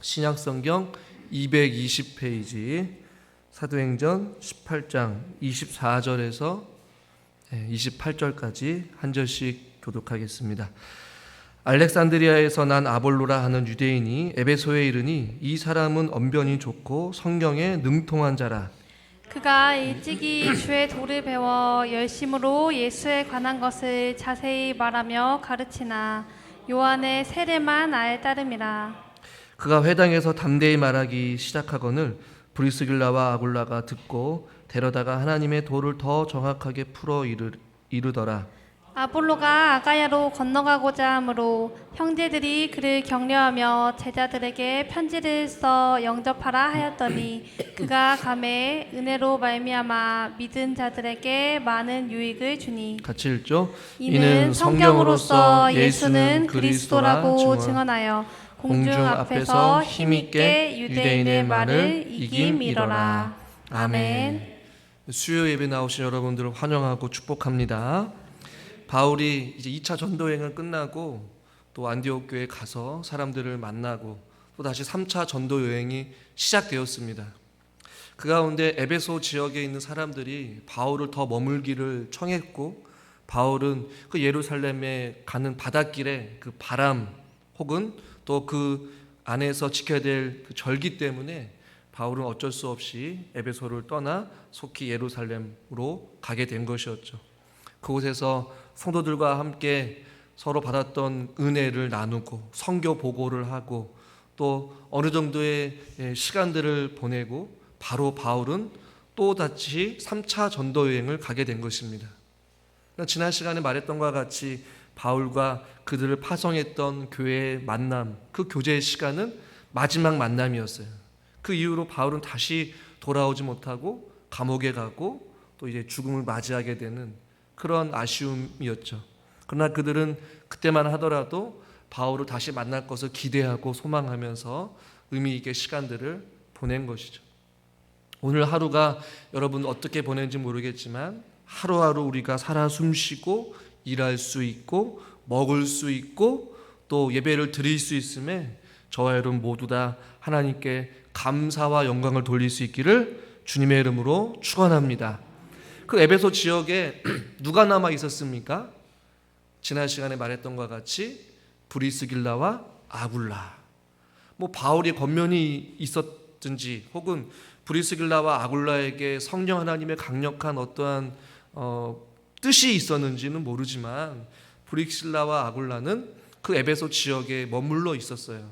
신약성경 220페이지 사도행전 18장 24절에서 28절까지 한 절씩 교독하겠습니다. 알렉산드리아에서 난 아볼로라 하는 유대인이 에베소에 이르니 이 사람은 언변이 좋고 성경에 능통한 자라. 그가 일찍이 주의 도를 배워 열심으로 예수에 관한 것을 자세히 말하며 가르치나 요한의 세례만 알 따름이라. 그가 회당에서 담대히 말하기 시작하거늘 브리스길라와 아굴라가 듣고 데려다가 하나님의 도를 더 정확하게 풀어 이르더라. 아볼로가 아가야로 건너가고자 하므로 형제들이 그를 격려하며 제자들에게 편지를 써 영접하라 하였더니 그가 감에 은혜로 말미암아 믿은 자들에게 많은 유익을 주니. 같이 읽죠. 이는 성경으로서 예수는 그리스도라고 증언하여 공중 앞에서 힘있게 유대인의 말을 이김이러라. 아멘. 수요 예배 나오신 여러분들을 환영하고 축복합니다. 바울이 이제 2차 전도여행을 끝나고 또 안디옥 교회에 가서 사람들을 만나고 또 다시 3차 전도 여행이 시작되었습니다. 그 가운데 에베소 지역에 있는 사람들이 바울을 더 머물기를 청했고, 바울은 그 예루살렘에 가는 바닷길에 그 바람 혹은 또 그 안에서 지켜야 될 그 절기 때문에 바울은 어쩔 수 없이 에베소를 떠나 속히 예루살렘으로 가게 된 것이었죠. 그곳에서 성도들과 함께 서로 받았던 은혜를 나누고 선교 보고를 하고 또 어느 정도의 시간들을 보내고 바로 바울은 또다시 3차 전도 여행을 가게 된 것입니다. 지난 시간에 말했던 것과 같이 바울과 그들을 파송했던 교회의 만남, 그 교제의 시간은 마지막 만남이었어요. 그 이후로 바울은 다시 돌아오지 못하고 감옥에 가고 또 이제 죽음을 맞이하게 되는 그런 아쉬움이었죠. 그러나 그들은 그때만 하더라도 바울을 다시 만날 것을 기대하고 소망하면서 의미 있게 시간들을 보낸 것이죠. 오늘 하루가 여러분 어떻게 보낸지 모르겠지만 하루하루 우리가 살아 숨쉬고 일할 수 있고 먹을 수 있고 또 예배를 드릴 수 있음에 저와 여러분 모두 다 하나님께 감사와 영광을 돌릴 수 있기를 주님의 이름으로 축원합니다. 그 에베소 지역에 누가 남아 있었습니까? 지난 시간에 말했던 것과 같이 브리스길라와 아굴라. 바울이 권면이 있었든지 혹은 브리스길라와 아굴라에게 성령 하나님의 강력한 어떠한 뜻이 있었는지는 모르지만 브리스길라와 아굴라는 그 에베소 지역에 머물러 있었어요.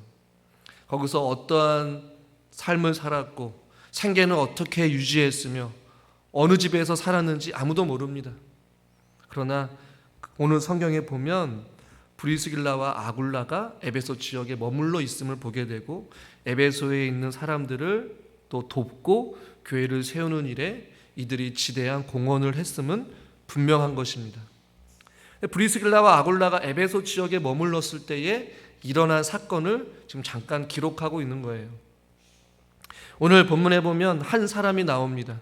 거기서 어떠한 삶을 살았고 생계는 어떻게 유지했으며 어느 집에서 살았는지 아무도 모릅니다. 그러나 오늘 성경에 보면 브리스길라와 아굴라가 에베소 지역에 머물러 있음을 보게 되고 에베소에 있는 사람들을 또 돕고 교회를 세우는 일에 이들이 지대한 공헌을 했음은 분명한 것입니다. 브리스길라와 아굴라가 에베소 지역에 머물렀을 때에 일어난 사건을 지금 잠깐 기록하고 있는 거예요. 오늘 본문에 보면 한 사람이 나옵니다.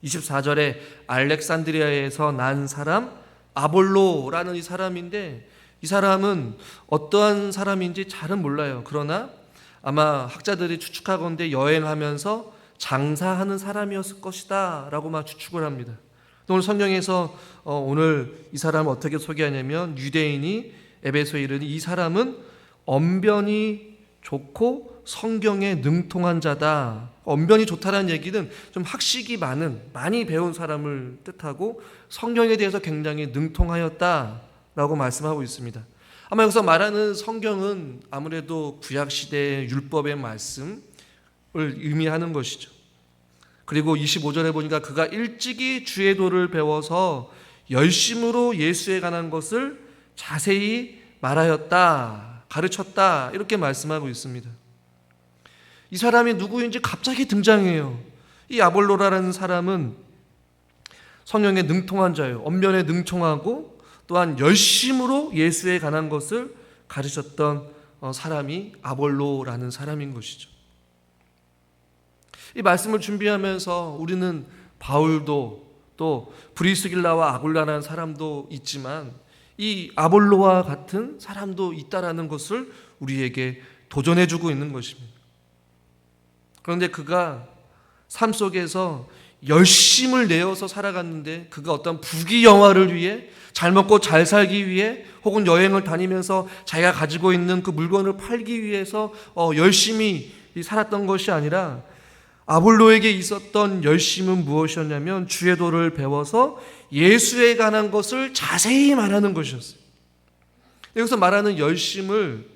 24절에 알렉산드리아에서 난 사람 아볼로라는 이 사람인데, 이 사람은 어떠한 사람인지 잘은 몰라요. 그러나 아마 학자들이 추측하건대 여행하면서 장사하는 사람이었을 것이다 라고만 추측을 합니다. 오늘 성경에서 오늘 이 사람을 어떻게 소개하냐면 유대인이 에베소에 이르니 이 사람은 언변이 좋고 성경에 능통한 자다. 언변이 좋다는 얘기는 좀 학식이 많이 배운 사람을 뜻하고 성경에 대해서 굉장히 능통하였다라고 말씀하고 있습니다. 아마 여기서 말하는 성경은 아무래도 구약시대의 율법의 말씀을 의미하는 것이죠. 그리고 25절에 보니까 그가 일찍이 주의 도를 배워서 열심으로 예수에 관한 것을 자세히 말하였다, 가르쳤다 이렇게 말씀하고 있습니다. 이 사람이 누구인지 갑자기 등장해요. 이 아볼로라는 사람은 성령에 능통한 자예요. 언변에 능통하고 또한 열심으로 예수에 관한 것을 가르쳤던 사람이 아볼로라는 사람인 것이죠. 이 말씀을 준비하면서 우리는 바울도 또 브리스길라와 아굴라라는 사람도 있지만 이 아볼로와 같은 사람도 있다라는 것을 우리에게 도전해주고 있는 것입니다. 그런데 그가 삶 속에서 열심을 내어서 살아갔는데 그가 어떤 부귀영화를 위해 잘 먹고 잘 살기 위해 혹은 여행을 다니면서 자기가 가지고 있는 그 물건을 팔기 위해서 열심히 살았던 것이 아니라 아볼로에게 있었던 열심은 무엇이었냐면 주의 도를 배워서 예수에 관한 것을 자세히 말하는 것이었어요. 여기서 말하는 열심을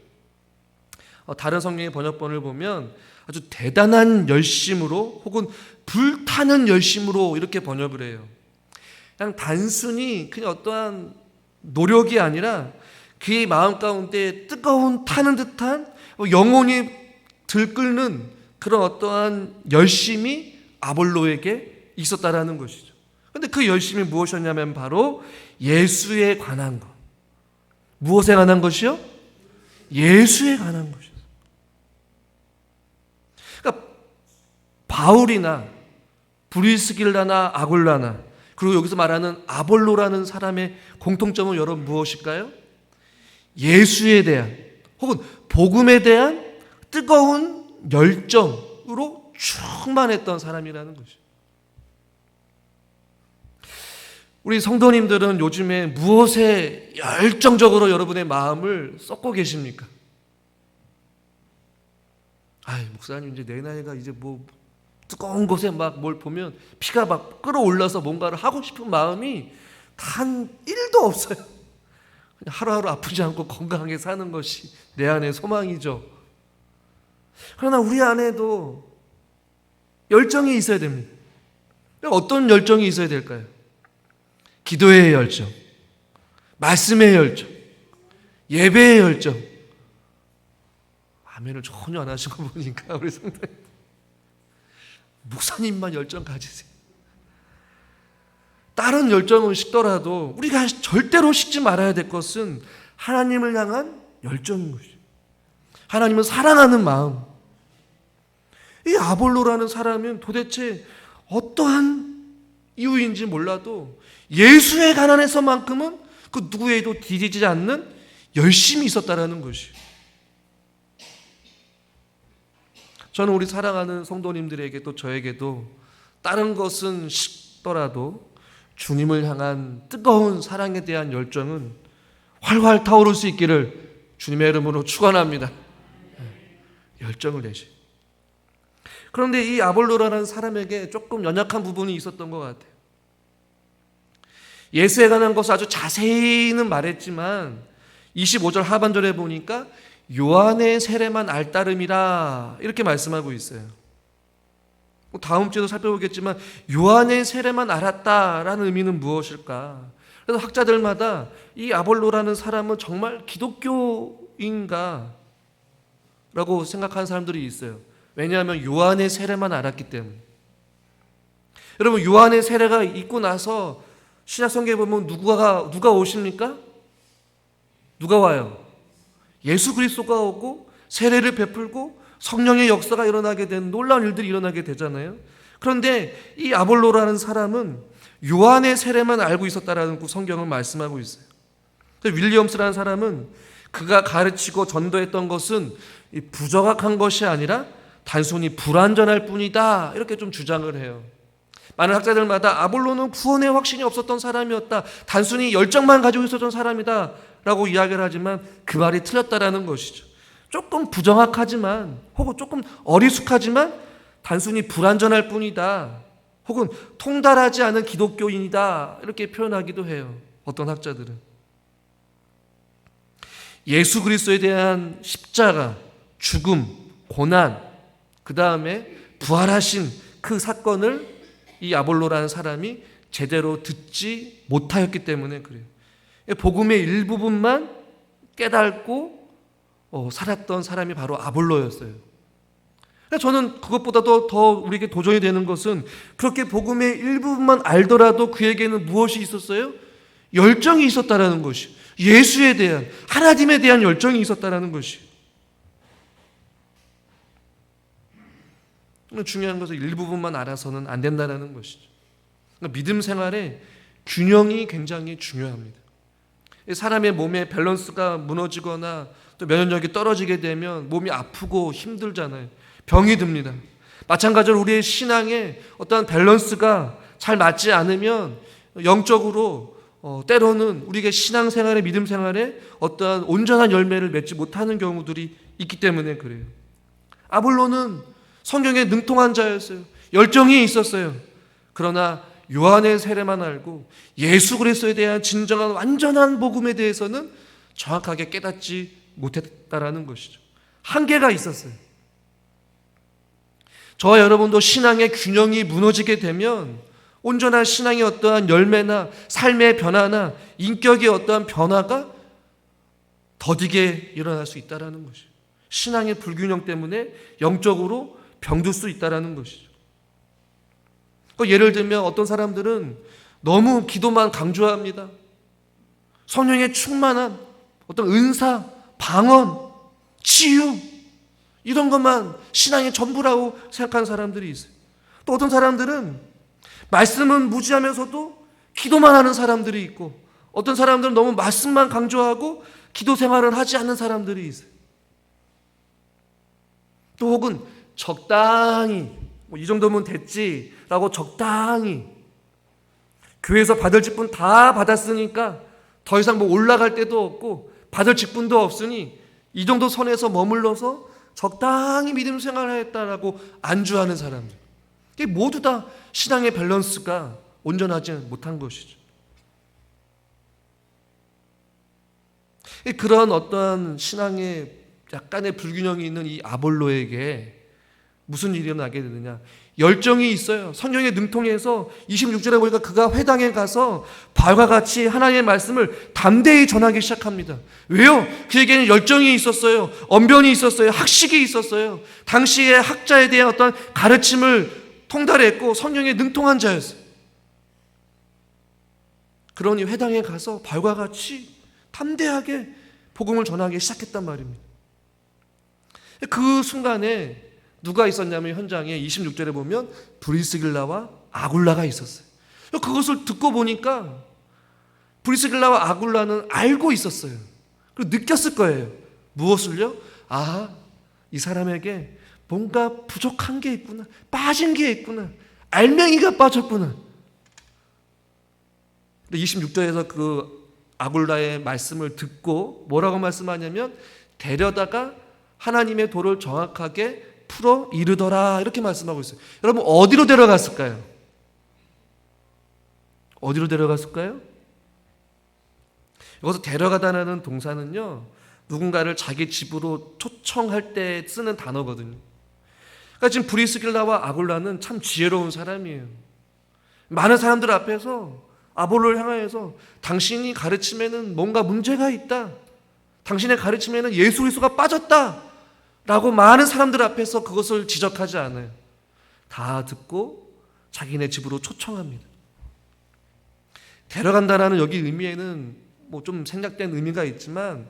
다른 성경의 번역본을 보면 아주 대단한 열심으로 혹은 불타는 열심으로 이렇게 번역을 해요. 그냥 단순히 그냥 어떠한 노력이 아니라 그의 마음 가운데 뜨거운 타는 듯한 영혼이 들끓는 그런 어떠한 열심이 아볼로에게 있었다라는 것이죠. 그런데 그 열심이 무엇이었냐면 바로 예수에 관한 것. 무엇에 관한 것이요? 예수에 관한 것이요. 그러니까 바울이나 브리스길라나 아굴라나 그리고 여기서 말하는 아볼로라는 사람의 공통점은 여러분 무엇일까요? 예수에 대한 혹은 복음에 대한 뜨거운 열정으로 충만했던 사람이라는 것이죠. 우리 성도님들은 요즘에 무엇에 열정적으로 여러분의 마음을 쏟고 계십니까? 목사님 이제 내 나이가 이제 뭐 뜨거운 곳에 막 뭘 보면 피가 막 끓어올라서 뭔가를 하고 싶은 마음이 단 1도 없어요. 그냥 하루하루 아프지 않고 건강하게 사는 것이 내 안의 소망이죠. 그러나 우리 안에도 열정이 있어야 됩니다. 어떤 열정이 있어야 될까요? 기도의 열정, 말씀의 열정, 예배의 열정. 아멘을 전혀 안 하신 거 보니까 우리 성도님 목사님만 열정 가지세요. 다른 열정은 식더라도 우리가 절대로 식지 말아야 될 것은 하나님을 향한 열정인 것이죠. 하나님을 사랑하는 마음. 이 아볼로라는 사람은 도대체 어떠한 이유인지 몰라도 예수에 관한해서만큼은 그 누구에도 뒤지지 않는 열심이 있었다라는 것이에요. 저는 우리 사랑하는 성도님들에게 또 저에게도 다른 것은 식더라도 주님을 향한 뜨거운 사랑에 대한 열정은 활활 타오를 수 있기를 주님의 이름으로 축원합니다. 열정을 내시. 그런데 이 아볼로라는 사람에게 조금 연약한 부분이 있었던 것 같아요. 예수에 관한 것을 아주 자세히는 말했지만 25절 하반절에 보니까 요한의 세례만 알따름이라 이렇게 말씀하고 있어요. 다음 주에도 살펴보겠지만 요한의 세례만 알았다라는 의미는 무엇일까? 그래서 학자들마다 이 아볼로라는 사람은 정말 기독교인가? 라고 생각하는 사람들이 있어요. 왜냐하면 요한의 세례만 알았기 때문에. 여러분 요한의 세례가 있고 나서 신약성경에 보면 누가 오십니까? 누가 와요? 예수 그리스도가 오고 세례를 베풀고 성령의 역사가 일어나게 된 놀라운 일들이 일어나게 되잖아요. 그런데 이 아볼로라는 사람은 요한의 세례만 알고 있었다라는 성경은 말씀하고 있어요. 윌리엄스라는 사람은 그가 가르치고 전도했던 것은 부정확한 것이 아니라 단순히 불완전할 뿐이다 이렇게 좀 주장을 해요. 많은 학자들마다 아볼로는 구원의 확신이 없었던 사람이었다, 단순히 열정만 가지고 있었던 사람이다 라고 이야기를 하지만 그 말이 틀렸다라는 것이죠. 조금 부정확하지만 혹은 조금 어리숙하지만 단순히 불완전할 뿐이다 혹은 통달하지 않은 기독교인이다 이렇게 표현하기도 해요. 어떤 학자들은 예수 그리스도에 대한 십자가, 죽음, 고난, 그 다음에 부활하신 그 사건을 이 아볼로라는 사람이 제대로 듣지 못하였기 때문에 그래요. 복음의 일부분만 깨닫고 살았던 사람이 바로 아볼로였어요. 저는 그것보다도 더 우리에게 도전이 되는 것은 그렇게 복음의 일부분만 알더라도 그에게는 무엇이 있었어요? 열정이 있었다라는 것이, 예수에 대한, 하나님에 대한 열정이 있었다라는 것이. 중요한 것은 일부분만 알아서는 안 된다는 것이죠. 그러니까 믿음 생활에 균형이 굉장히 중요합니다. 사람의 몸의 밸런스가 무너지거나 또 면역력이 떨어지게 되면 몸이 아프고 힘들잖아요. 병이 듭니다. 마찬가지로 우리의 신앙의 어떠한 밸런스가 잘 맞지 않으면 영적으로 때로는 우리의 신앙생활의 믿음 생활에 어떠한 온전한 열매를 맺지 못하는 경우들이 있기 때문에 그래요. 아볼로는 성경에 능통한 자였어요. 열정이 있었어요. 그러나 요한의 세례만 알고 예수 그리스도에 대한 진정한 완전한 복음에 대해서는 정확하게 깨닫지 못했다라는 것이죠. 한계가 있었어요. 저와 여러분도 신앙의 균형이 무너지게 되면 온전한 신앙의 어떠한 열매나 삶의 변화나 인격의 어떠한 변화가 더디게 일어날 수 있다는 것이죠. 신앙의 불균형 때문에 영적으로 병들 수 있다는 것이죠. 예를 들면 어떤 사람들은 너무 기도만 강조합니다. 성령의 충만한 어떤 은사, 방언, 치유 이런 것만 신앙의 전부라고 생각하는 사람들이 있어요. 또 어떤 사람들은 말씀은 무지하면서도 기도만 하는 사람들이 있고, 어떤 사람들은 너무 말씀만 강조하고 기도 생활을 하지 않는 사람들이 있어요. 또 혹은 적당히 이 정도면 됐지라고 적당히 교회에서 받을 직분 다 받았으니까 더 이상 올라갈 데도 없고 받을 직분도 없으니 이 정도 선에서 머물러서 적당히 믿음 생활을 했다라고 안주하는 사람들, 이게 모두 다 신앙의 밸런스가 온전하지 못한 것이죠. 그런 어떤 신앙의 약간의 불균형이 있는 이 아볼로에게 무슨 일이 일어나게 되느냐? 열정이 있어요. 성경에 능통해서 26절에 보니까 그가 회당에 가서 바울과 같이 하나님의 말씀을 담대히 전하기 시작합니다. 왜요? 그에게는 열정이 있었어요. 언변이 있었어요. 학식이 있었어요. 당시의 학자에 대한 어떤 가르침을 통달했고 성경에 능통한 자였어요. 그러니 회당에 가서 바울과 같이 담대하게 복음을 전하기 시작했단 말입니다. 그 순간에 누가 있었냐면 현장에 26절에 보면 브리스길라와 아굴라가 있었어요. 그것을 듣고 보니까 브리스길라와 아굴라는 알고 있었어요. 그리고 느꼈을 거예요. 무엇을요? 아, 이 사람에게 뭔가 부족한 게 있구나. 빠진 게 있구나. 알맹이가 빠졌구나. 26절에서 그 아굴라의 말씀을 듣고 뭐라고 말씀하냐면 데려다가 하나님의 도를 정확하게 풀어 이르더라 이렇게 말씀하고 있어요. 여러분 어디로 데려갔을까요? 어디로 데려갔을까요? 여기서 데려가다라는 동사는요, 누군가를 자기 집으로 초청할 때 쓰는 단어거든요. 그러니까 지금 브리스길라와 아굴라는 참 지혜로운 사람이에요. 많은 사람들 앞에서 아볼로를 향하여서 당신이 가르침에는 뭔가 문제가 있다, 당신의 가르침에는 예수 그리스도가 빠졌다 라고 많은 사람들 앞에서 그것을 지적하지 않아요. 다 듣고 자기네 집으로 초청합니다. 데려간다라는 여기 의미에는 좀 생략된 의미가 있지만,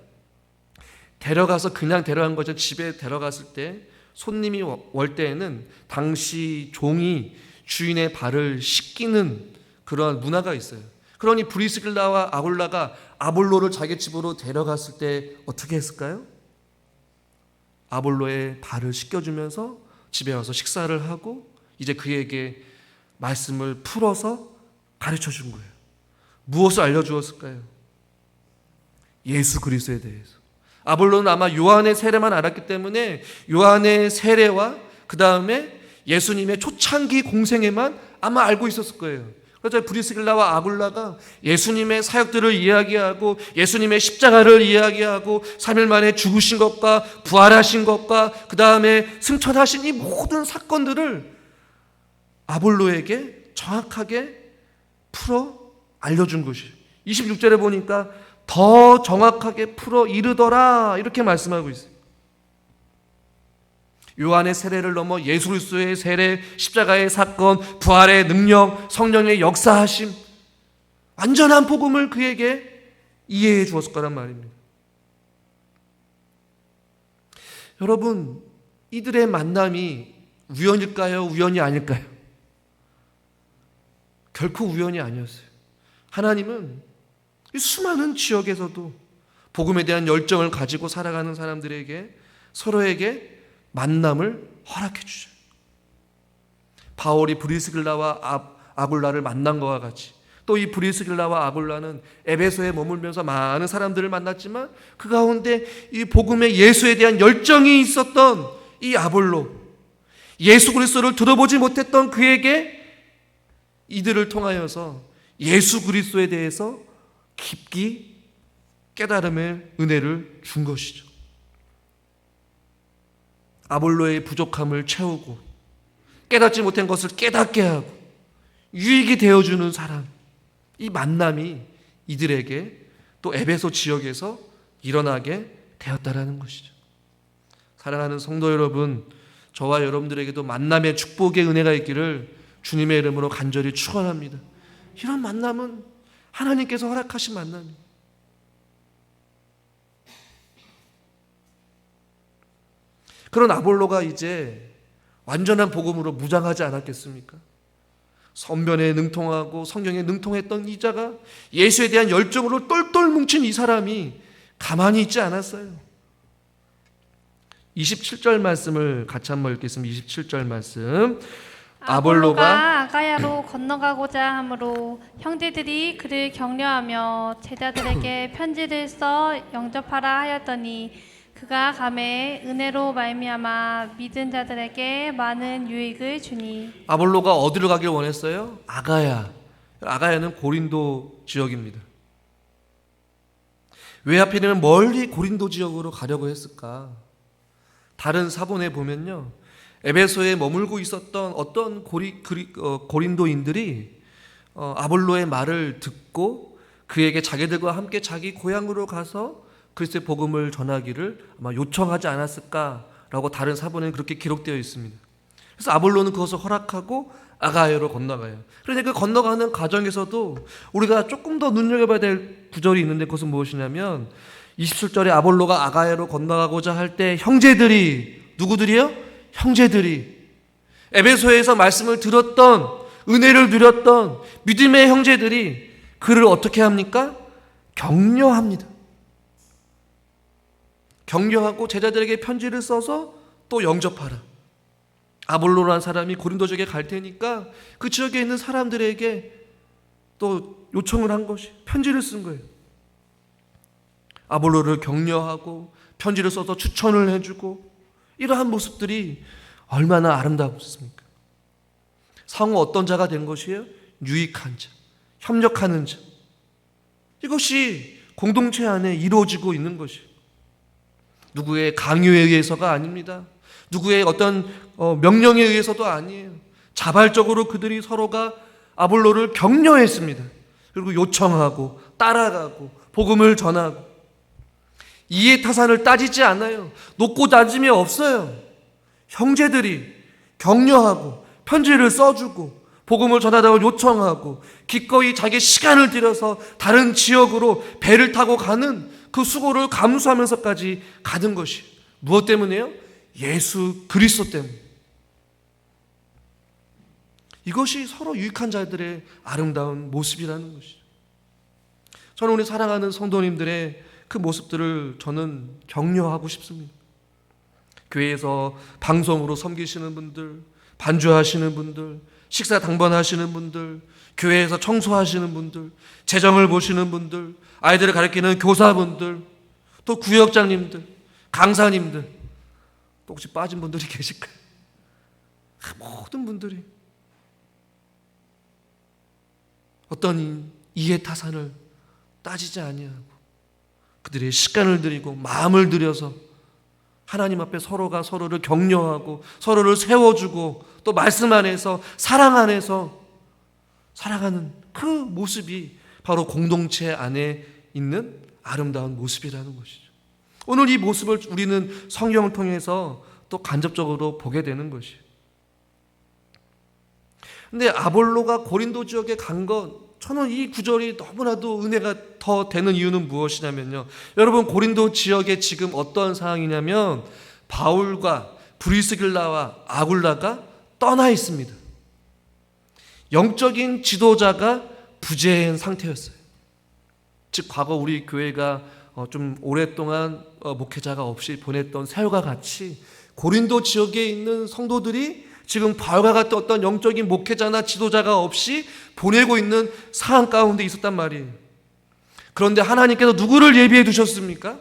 데려가서 그냥 데려간 거죠. 집에 데려갔을 때 손님이 올 때에는 당시 종이 주인의 발을 씻기는 그러한 문화가 있어요. 그러니 브리스길라와 아굴라가 아볼로를 자기 집으로 데려갔을 때 어떻게 했을까요? 아볼로의 발을 씻겨주면서 집에 와서 식사를 하고 이제 그에게 말씀을 풀어서 가르쳐 준 거예요. 무엇을 알려주었을까요? 예수 그리스도에 대해서. 아볼로는 아마 요한의 세례만 알았기 때문에 요한의 세례와 그 다음에 예수님의 초창기 공생애만 아마 알고 있었을 거예요. 그래서 브리스길라와 아굴라가 예수님의 사역들을 이야기하고 예수님의 십자가를 이야기하고 3일 만에 죽으신 것과 부활하신 것과 그 다음에 승천하신 이 모든 사건들을 아볼로에게 정확하게 풀어 알려준 것이에요. 26절에 보니까 더 정확하게 풀어 이르더라 이렇게 말씀하고 있어요. 요한의 세례를 넘어 예수 그리스도의 세례, 십자가의 사건, 부활의 능력, 성령의 역사하심, 완전한 복음을 그에게 이해해 주었을 거란 말입니다. 여러분, 이들의 만남이 우연일까요? 우연이 아닐까요? 결코 우연이 아니었어요. 하나님은 수많은 지역에서도 복음에 대한 열정을 가지고 살아가는 사람들에게 서로에게 만남을 허락해 주셔요. 바울이 브리스길라와 아굴라를 만난 것과 같이 또 이 브리스길라와 아굴라는 에베소에 머물면서 많은 사람들을 만났지만 그 가운데 이 복음의 예수에 대한 열정이 있었던 이 아볼로, 예수 그리스도를 들어보지 못했던 그에게 이들을 통하여서 예수 그리스도에 대해서 깊이 깨달음의 은혜를 준 것이죠. 아볼로의 부족함을 채우고 깨닫지 못한 것을 깨닫게 하고 유익이 되어주는 사람, 이 만남이 이들에게 또 에베소 지역에서 일어나게 되었다라는 것이죠. 사랑하는 성도 여러분, 저와 여러분들에게도 만남의 축복의 은혜가 있기를 주님의 이름으로 간절히 축원합니다. 이런 만남은 하나님께서 허락하신 만남입니다. 그런 아볼로가 이제 완전한 복음으로 무장하지 않았겠습니까? 선변에 능통하고 성경에 능통했던 이 자가 예수에 대한 열정으로 똘똘 뭉친 이 사람이 가만히 있지 않았어요. 27절 말씀을 같이 한번 읽겠습니다. 27절 말씀. 아볼로가 아가야로 건너가고자 하므로 형제들이 그를 격려하며 제자들에게 편지를 써 영접하라 하였더니 그가 감에 은혜로 말미암아 믿은 자들에게 많은 유익을 주니. 아볼로가 어디로 가길 원했어요? 아가야. 아가야는 고린도 지역입니다. 왜 하필이면 멀리 고린도 지역으로 가려고 했을까? 다른 사본에 보면요, 에베소에 머물고 있었던 어떤 고린도인들이 아볼로의 말을 듣고 그에게 자기들과 함께 자기 고향으로 가서 그리스도의 복음을 전하기를 아마 요청하지 않았을까라고 다른 사본에는 그렇게 기록되어 있습니다. 그래서 아볼로는 그것을 허락하고 아가야로 건너가요. 그런데 그 건너가는 과정에서도 우리가 조금 더 눈여겨봐야 될 구절이 있는데 그것은 무엇이냐면 27절에 아볼로가 아가야로 건너가고자 할 때 형제들이, 누구들이요? 형제들이, 에베소에서 말씀을 들었던, 은혜를 누렸던 믿음의 형제들이 그를 어떻게 합니까? 격려합니다. 격려하고 제자들에게 편지를 써서 또 영접하라. 아볼로라는 사람이 고린도 지역에 갈 테니까 그 지역에 있는 사람들에게 또 요청을 한 것이, 편지를 쓴 거예요. 아볼로를 격려하고 편지를 써서 추천을 해주고, 이러한 모습들이 얼마나 아름답습니까? 상호 어떤 자가 된 것이에요? 유익한 자, 협력하는 자. 이것이 공동체 안에 이루어지고 있는 것이에요. 누구의 강요에 의해서가 아닙니다. 누구의 어떤 명령에 의해서도 아니에요. 자발적으로 그들이 서로가 아볼로를 격려했습니다. 그리고 요청하고 따라가고 복음을 전하고, 이해타산을 따지지 않아요. 놓고 따짐이 없어요. 형제들이 격려하고 편지를 써주고 복음을 전하다고 요청하고 기꺼이 자기 시간을 들여서 다른 지역으로 배를 타고 가는 그 수고를 감수하면서까지 가는 것이 무엇 때문이에요? 예수 그리스도 때문에. 이것이 서로 유익한 자들의 아름다운 모습이라는 것이죠. 저는 우리 사랑하는 성도님들의 그 모습들을 저는 격려하고 싶습니다. 교회에서 방송으로 섬기시는 분들, 반주하시는 분들, 식사 당번하시는 분들, 교회에서 청소하시는 분들, 재정을 보시는 분들, 아이들을 가르치는 교사분들, 또 구역장님들, 강사님들, 또 혹시 빠진 분들이 계실까요? 모든 분들이 어떤 이해타산을 따지지 아니하고 그들의 시간을 들이고 마음을 들여서 하나님 앞에 서로가 서로를 격려하고 서로를 세워주고 또 말씀 안에서 사랑 안에서 살아가는 그 모습이 바로 공동체 안에 있는 아름다운 모습이라는 것이죠. 오늘 이 모습을 우리는 성경을 통해서 또 간접적으로 보게 되는 것이에요. 근데 아볼로가 고린도 지역에 간 것, 저는 이 구절이 너무나도 은혜가 더 되는 이유는 무엇이냐면요, 여러분, 고린도 지역에 지금 어떤 상황이냐면 바울과 브리스길라와 아굴라가 떠나 있습니다. 영적인 지도자가 부재한 상태였어요. 즉 과거 우리 교회가 좀 오랫동안 목회자가 없이 보냈던 세월과 같이 고린도 지역에 있는 성도들이 지금 바울과 같은 어떤 영적인 목회자나 지도자가 없이 보내고 있는 상황 가운데 있었단 말이에요. 그런데 하나님께서 누구를 예비해 두셨습니까?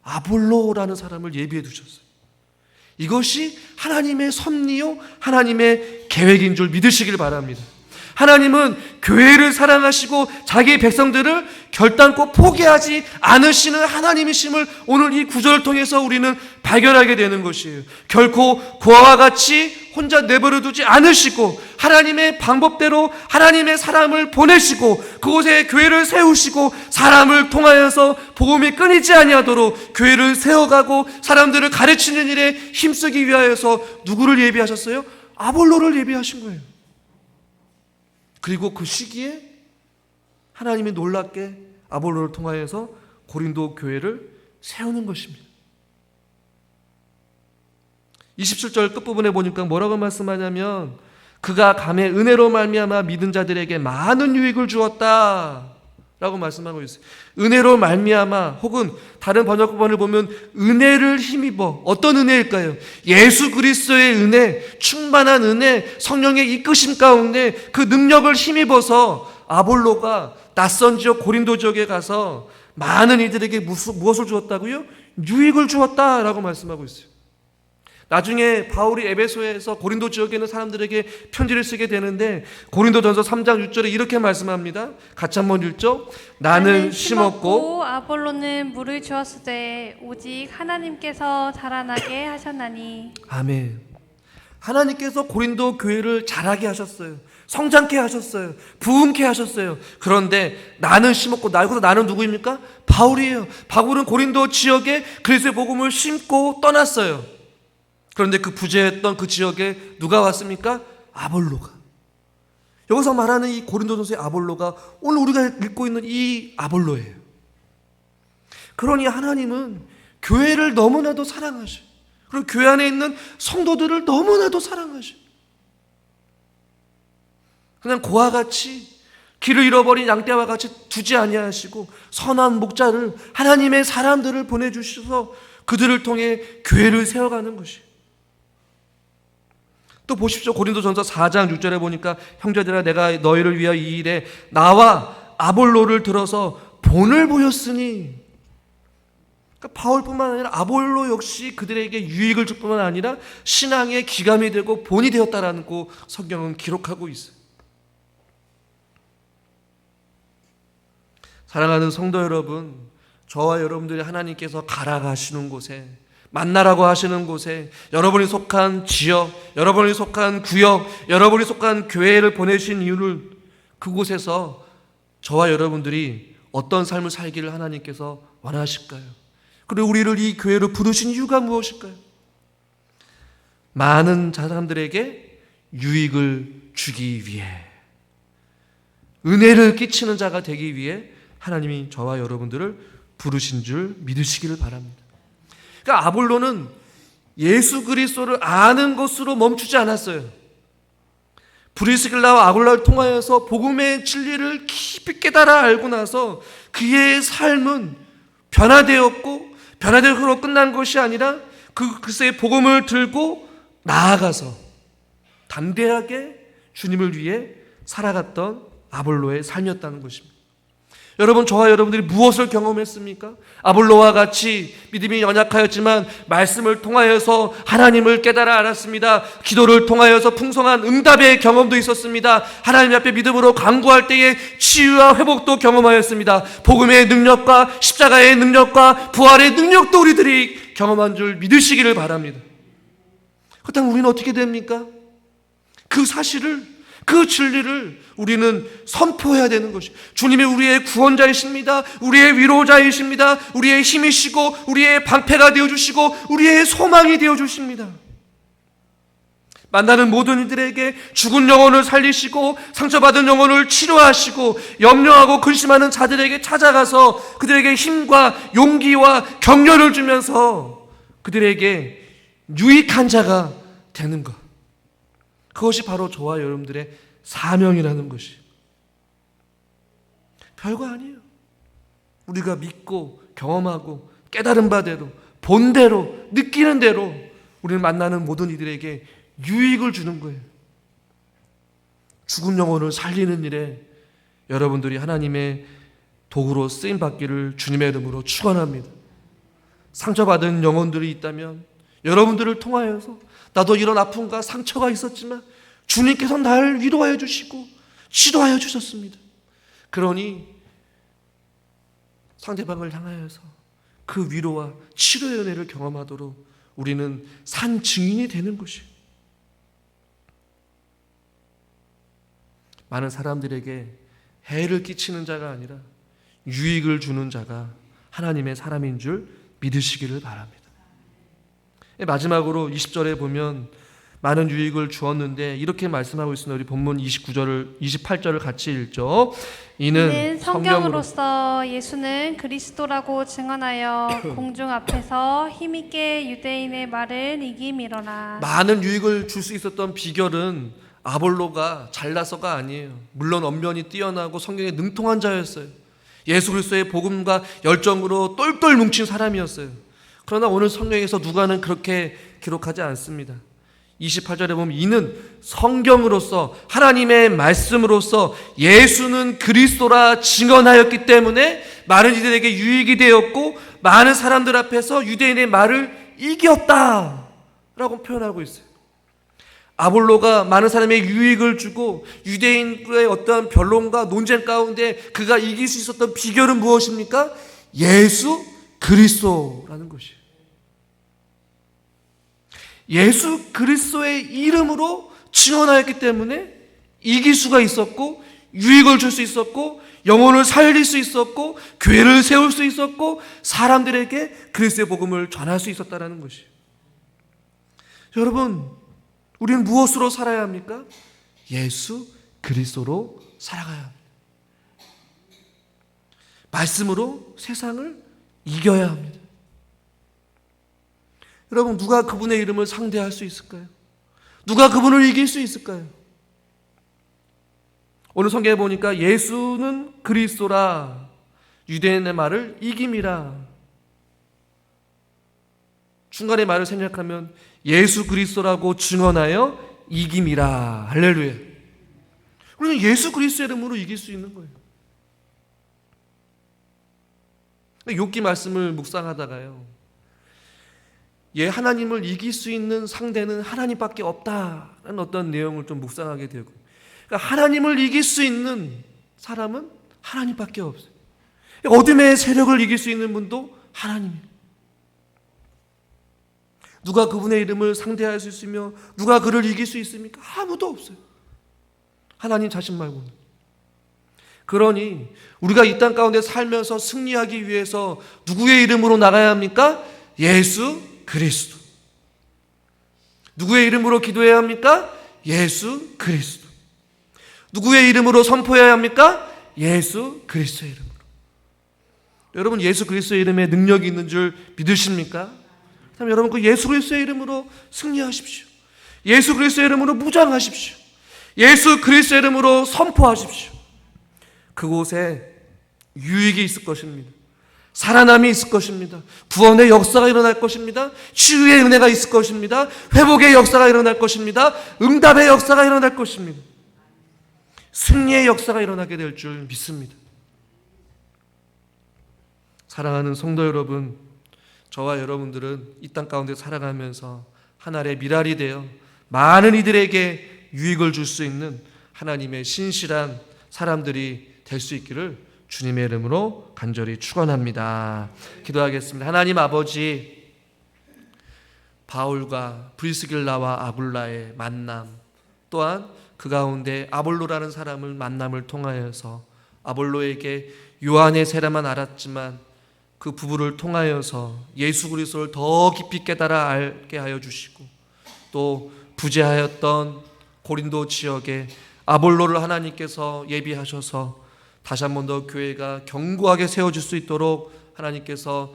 아볼로라는 사람을 예비해 두셨어요. 이것이 하나님의 섭리요, 하나님의 계획인 줄 믿으시길 바랍니다. 하나님은 교회를 사랑하시고 자기의 백성들을 결단코 포기하지 않으시는 하나님이심을 오늘 이 구절을 통해서 우리는 발견하게 되는 것이에요. 결코 그와 같이 혼자 내버려 두지 않으시고 하나님의 방법대로 하나님의 사람을 보내시고 그곳에 교회를 세우시고 사람을 통하여서 복음이 끊이지 아니하도록 교회를 세워가고 사람들을 가르치는 일에 힘쓰기 위하여서 누구를 예비하셨어요? 아볼로를 예비하신 거예요. 그리고 그 시기에 하나님이 놀랍게 아볼로를 통하여서 고린도 교회를 세우는 것입니다. 27절 끝부분에 보니까 뭐라고 말씀하냐면 그가 감의 은혜로 말미암아 믿은 자들에게 많은 유익을 주었다 라고 말씀하고 있어요. 은혜로 말미암아, 혹은 다른 번역본을 보면 은혜를 힘입어. 어떤 은혜일까요? 예수 그리스도의 은혜, 충만한 은혜, 성령의 이끄심 가운데 그 능력을 힘입어서 아볼로가 낯선 지역 고린도 지역에 가서 많은 이들에게 무엇을 주었다고요? 유익을 주었다라고 말씀하고 있어요. 나중에 바울이 에베소에서 고린도 지역에 있는 사람들에게 편지를 쓰게 되는데 고린도전서 3장 6절에 이렇게 말씀합니다. 같이 한번 읽죠. 나는 심었고 아볼로는 물을 주었으되 오직 하나님께서 자라나게 하셨나니. 아멘. 하나님께서 고린도 교회를 자라게 하셨어요. 성장케 하셨어요. 부흥케 하셨어요. 그런데 나는 심었고, 나는 누구입니까? 바울이에요. 바울은 고린도 지역에 그리스도의 복음을 심고 떠났어요. 그런데 그 부재했던 그 지역에 누가 왔습니까? 아볼로가. 여기서 말하는 이 고린도전서의 아볼로가 오늘 우리가 읽고 있는 이 아볼로예요. 그러니 하나님은 교회를 너무나도 사랑하셔. 그리고 교회 안에 있는 성도들을 너무나도 사랑하셔. 그냥 고와 같이 길을 잃어버린 양떼와 같이 두지 아니하시고 선한 목자를, 하나님의 사람들을 보내주셔서 그들을 통해 교회를 세워가는 것이에요. 또 보십시오. 고린도전서 4장 6절에 보니까 형제들아 내가 너희를 위하여 이 일에 나와 아볼로를 들어서 본을 보였으니, 그러니까 바울뿐만 아니라 아볼로 역시 그들에게 유익을 줄 뿐만 아니라 신앙의 기감이 되고 본이 되었다라는 거 성경은 기록하고 있어요. 사랑하는 성도 여러분, 저와 여러분들이 하나님께서 가라 가시는 곳에, 만나라고 하시는 곳에, 여러분이 속한 지역, 여러분이 속한 구역, 여러분이 속한 교회를 보내신 이유를, 그곳에서 저와 여러분들이 어떤 삶을 살기를 하나님께서 원하실까요? 그리고 우리를 이 교회로 부르신 이유가 무엇일까요? 많은 사람들에게 유익을 주기 위해, 은혜를 끼치는 자가 되기 위해 하나님이 저와 여러분들을 부르신 줄 믿으시기를 바랍니다. 그러니까 아볼로는 예수 그리스도를 아는 것으로 멈추지 않았어요. 브리스길라와 아굴라를 통하여서 복음의 진리를 깊이 깨달아 알고 나서 그의 삶은 변화되었고, 변화되어서 끝난 것이 아니라 글쎄 복음을 들고 나아가서 담대하게 주님을 위해 살아갔던 아볼로의 삶이었다는 것입니다. 여러분, 저와 여러분들이 무엇을 경험했습니까? 아볼로와 같이 믿음이 연약하였지만 말씀을 통하여서 하나님을 깨달아 알았습니다. 기도를 통하여서 풍성한 응답의 경험도 있었습니다. 하나님 앞에 믿음으로 간구할 때에 치유와 회복도 경험하였습니다. 복음의 능력과 십자가의 능력과 부활의 능력도 우리들이 경험한 줄 믿으시기를 바랍니다. 그렇다면 우리는 어떻게 됩니까? 그 사실을, 그 진리를 우리는 선포해야 되는 것이, 주님이 우리의 구원자이십니다. 우리의 위로자이십니다. 우리의 힘이시고 우리의 방패가 되어주시고 우리의 소망이 되어주십니다. 만나는 모든 이들에게 죽은 영혼을 살리시고 상처받은 영혼을 치료하시고 염려하고 근심하는 자들에게 찾아가서 그들에게 힘과 용기와 격려를 주면서 그들에게 유익한 자가 되는 것, 그것이 바로 저와 여러분들의 사명이라는 것이. 별거 아니에요. 우리가 믿고 경험하고 깨달은 바대로, 본대로, 느끼는 대로 우리를 만나는 모든 이들에게 유익을 주는 거예요. 죽은 영혼을 살리는 일에 여러분들이 하나님의 도구로 쓰임 받기를 주님의 이름으로 축원합니다. 상처받은 영혼들이 있다면 여러분들을 통하여서 나도 이런 아픔과 상처가 있었지만 주님께서 나를 위로하여 주시고 치료하여 주셨습니다. 그러니 상대방을 향하여서 그 위로와 치료의 은혜를 경험하도록 우리는 산 증인이 되는 것이에요. 많은 사람들에게 해를 끼치는 자가 아니라 유익을 주는 자가 하나님의 사람인 줄 믿으시기를 바랍니다. 마지막으로 20절에 보면 많은 유익을 주었는데 이렇게 말씀하고 있습니다. 우리 본문 28절을 같이 읽죠. 이는 성경으로서 예수는 그리스도라고 증언하여 공중 앞에서 힘있게 유대인의 말을 이기미러라. 많은 유익을 줄 수 있었던 비결은 아볼로가 잘나서가 아니에요. 물론 언변이 뛰어나고 성경에 능통한 자였어요. 예수 그리스도의 복음과 열정으로 똘똘 뭉친 사람이었어요. 그러나 오늘 성경에서 누가는 그렇게 기록하지 않습니다. 28절에 보면 이는 성경으로서 하나님의 말씀으로서 예수는 그리스도라 증언하였기 때문에 많은 이들에게 유익이 되었고 많은 사람들 앞에서 유대인의 말을 이겼다라고 표현하고 있어요. 아볼로가 많은 사람에게 유익을 주고 유대인의 어떠한 변론과 논쟁 가운데 그가 이길 수 있었던 비결은 무엇입니까? 예수 그리스도라는 것이에요. 예수 그리스도의 이름으로 증언하였기 때문에 이길 수가 있었고 유익을 줄 수 있었고 영혼을 살릴 수 있었고 교회를 세울 수 있었고 사람들에게 그리스도의 복음을 전할 수 있었다는 것이에요. 여러분, 우리는 무엇으로 살아야 합니까? 예수 그리스도로 살아가야 합니다. 말씀으로 세상을 이겨야 합니다. 여러분, 누가 그분의 이름을 상대할 수 있을까요? 누가 그분을 이길 수 있을까요? 오늘 성경에 보니까 예수는 그리스도라 유대인의 말을 이김이라. 중간에 말을 생략하면 예수 그리스도라고 증언하여 이김이라. 할렐루야. 우리는 예수 그리스도의 이름으로 이길 수 있는 거예요. 욥기 말씀을 묵상하다가요, 하나님을 이길 수 있는 상대는 하나님밖에 없다는 어떤 내용을 좀 묵상하게 되고, 그러니까 하나님을 이길 수 있는 사람은 하나님밖에 없어요. 어둠의 세력을 이길 수 있는 분도 하나님이에요. 누가 그분의 이름을 상대할 수 있으며 누가 그를 이길 수 있습니까? 아무도 없어요. 하나님 자신 말고는. 그러니 우리가 이 땅 가운데 살면서 승리하기 위해서 누구의 이름으로 나가야 합니까? 예수 그리스도. 누구의 이름으로 기도해야 합니까? 예수 그리스도. 누구의 이름으로 선포해야 합니까? 예수 그리스도의 이름으로. 여러분, 예수 그리스도의 이름에 능력이 있는 줄 믿으십니까? 그럼 여러분, 그 예수 그리스도의 이름으로 승리하십시오. 예수 그리스도의 이름으로 무장하십시오. 예수 그리스도의 이름으로 선포하십시오. 그곳에 유익이 있을 것입니다. 살아남이 있을 것입니다. 구원의 역사가 일어날 것입니다. 치유의 은혜가 있을 것입니다. 회복의 역사가 일어날 것입니다. 응답의 역사가 일어날 것입니다. 승리의 역사가 일어나게 될 줄 믿습니다. 사랑하는 성도 여러분, 저와 여러분들은 이 땅 가운데 살아가면서 하나의 미랄이 되어 많은 이들에게 유익을 줄 수 있는 하나님의 신실한 사람들이 될 수 있기를 주님의 이름으로 간절히 축원합니다. 기도하겠습니다. 하나님 아버지, 바울과 브리스길라와 아굴라의 만남, 또한 그 가운데 아볼로라는 사람을 만남을 통하여서 아볼로에게 요한의 세례만 알았지만 그 부부를 통하여서 예수 그리스도를 더 깊이 깨달아 알게 하여 주시고, 또 부재하였던 고린도 지역에 아볼로를 하나님께서 예비하셔서 다시 한 번 더 교회가 견고하게 세워질 수 있도록 하나님께서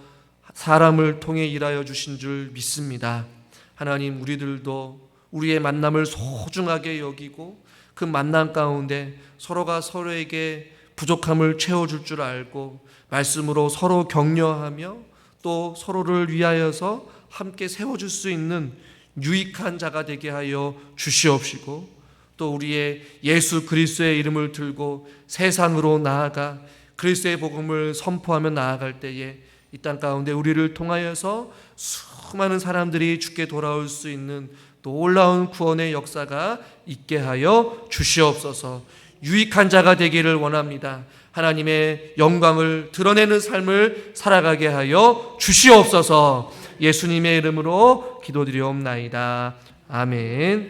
사람을 통해 일하여 주신 줄 믿습니다. 하나님, 우리들도 우리의 만남을 소중하게 여기고 그 만남 가운데 서로가 서로에게 부족함을 채워줄 줄 알고 말씀으로 서로 격려하며 또 서로를 위하여서 함께 세워줄 수 있는 유익한 자가 되게 하여 주시옵시고, 또 우리의 예수 그리스도의 이름을 들고 세상으로 나아가 그리스도의 복음을 선포하며 나아갈 때에 이 땅 가운데 우리를 통하여서 수많은 사람들이 주께 돌아올 수 있는 놀라운 구원의 역사가 있게 하여 주시옵소서. 유익한 자가 되기를 원합니다. 하나님의 영광을 드러내는 삶을 살아가게 하여 주시옵소서. 예수님의 이름으로 기도드리옵나이다. 아멘.